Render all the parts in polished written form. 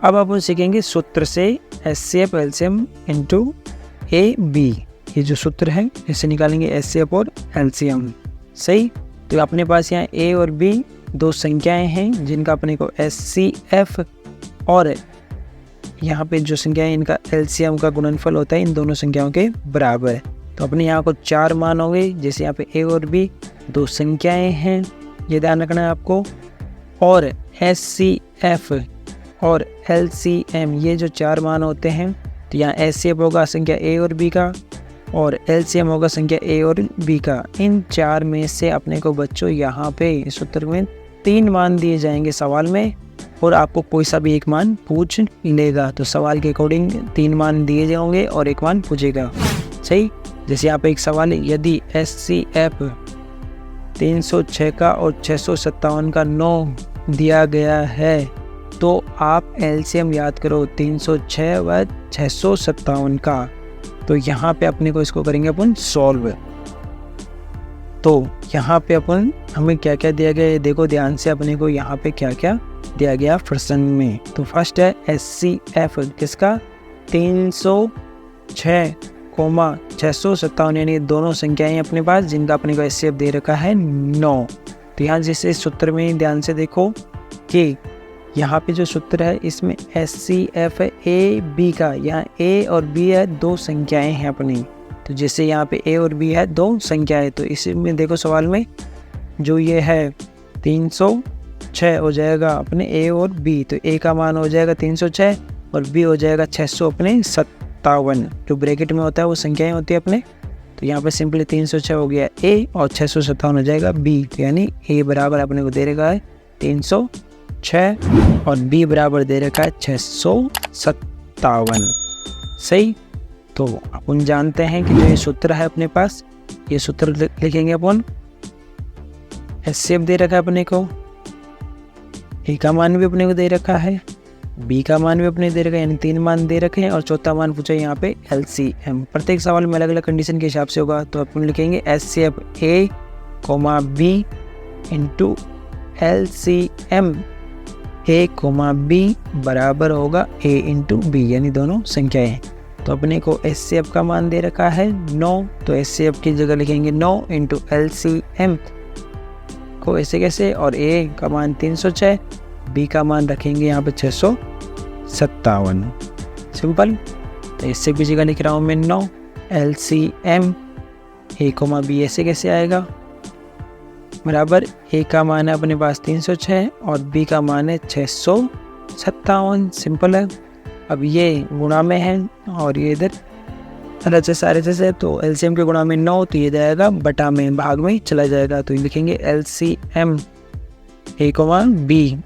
अब अपन सीखेंगे सूत्र से HCF LCM इंटू AB। ये जो सूत्र है इसे निकालेंगे HCF और LCM। सही, तो अपने पास यहाँ A और B दो संख्याएं हैं जिनका अपने को HCF और यहाँ पे जो संख्या है इनका LCM का गुणनफल होता है इन दोनों संख्याओं के बराबर। तो अपने यहाँ को 4 मान हो गए, जैसे यहाँ पे A और B दो संख्याएं हैं, ये ध्यान रखना है आपको। और HCF और LCM ये जो 4 मान होते हैं, तो यहाँ HCF होगा संख्या A और B का और LCM होगा संख्या A और B का। इन 4 में से अपने को बच्चों यहाँ पे इस सूत्र में 3 मान दिए जाएंगे सवाल में, और आपको कोई सा भी एक मान पूछ लेगा। तो सवाल के अकॉर्डिंग 3 मान दिए जाएंगे और एक मान पूछेगा। सही, जैसे यहाँ पे एक सवाल है, यदि HCF 306 का और 657 का 9 दिया गया है तो आप LCM याद करो 306 व 657 का। तो यहाँ पे अपने को इसको करेंगे अपन सॉल्व। तो यहाँ पे अपन हमें क्या क्या दिया गया है देखो ध्यान से, अपने को यहाँ पे क्या क्या दिया गया प्रश्न में। तो फर्स्ट है HCF किसका 306,657 यानी दोनों संख्याएं अपने पास जिनका अपने को HCF दे रखा है 9। तो यहाँ जैसे सूत्र में ध्यान से देखो कि यहाँ पे जो सूत्र है इसमें HCF है AB का, यहाँ A और B है दो संख्याएं हैं अपनी। तो जैसे यहाँ पे A और B है दो संख्याएं, तो इसमें देखो सवाल में जो ये है 306 हो जाएगा अपने A और B, तो A का मान हो जाएगा 306 और B हो जाएगा 657। जो ब्रैकेट में होता है वो संख्याएं होती है अपने। तो यहाँ पे सिंपली 306 हो गया A और 657 हो जाएगा B। तो यानी A बराबर अपने को दे रखा है 306 और B बराबर दे रखा है 657। सही, तो अपन जानते हैं कि जो ये सूत्र है अपने पास, ये सूत्र लिखेंगे अपन। HCF दे रखा है अपने को, A का मान भी अपने को दे रखा है, B का मान भी अपने दे रखा है, यानी 3 मान दे रखे हैं और चौथा मान पूछा यहाँ पे LCM। प्रत्येक सवाल में अलग अलग कंडीशन के हिसाब से होगा। तो अपन लिखेंगे HCF A, B into LCM A, B बराबर होगा A इंटू B, यानी दोनों संख्याएं। तो अपने को HCF का मान दे रखा है 9, तो HCF की जगह लिखेंगे 9 इंटू LCM को ऐसे कैसे, और A का मान 306, B का मान रखेंगे यहाँ पे 657। सिंपल। तो इससे की जगह लिख रहा हूँ मैं 9 LCM A, B ऐसे कैसे आएगा बराबर A का मान है अपने पास 306 और B का मान है 657। सिंपल है। अब ये गुणा में है और ये इधर रचे सारे से, तो LCM के गुणा में 9, तो ये जाएगा बटा में, भाग में चला जाएगा। तो लिखेंगे LCM A, B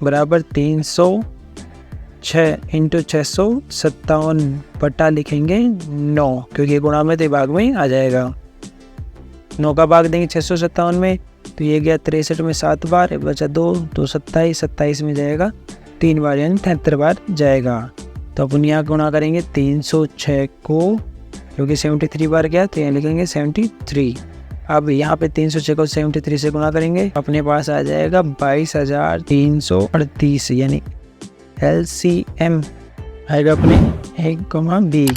बराबर 306 इंटू 657 बटा लिखेंगे 9, क्योंकि गुणा में तो भाग में आ जाएगा। 9 का भाग देंगे 657 में, तो ये गया 63 में 7 बार, बचा 2 तो 27 में जाएगा 3 बार, यानी 73 बार जाएगा। तो अपन यहाँ गुणा करेंगे 306 को, क्योंकि 73 बार गया तो यहाँ लिखेंगे 73। अब यहाँ पे 306 को 73 से गुणा करेंगे, अपने पास आ जाएगा 22,338, यानी LCM आएगा अपने A, B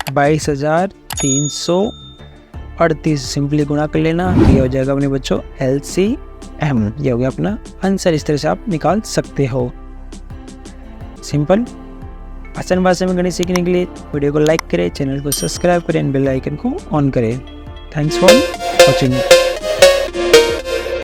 22,338। सिंपली गुणा कर लेना, ये हो जाएगा अपने बच्चों LCM। ये हो गया अपना आंसर। इस तरह से आप निकाल सकते हो। सिंपल। आसान भाषा में गणित सीखने के लिए वीडियो को लाइक करें, चैनल को सब्सक्राइब करें, बेल आइकन को ऑन करें। Thanks for watching.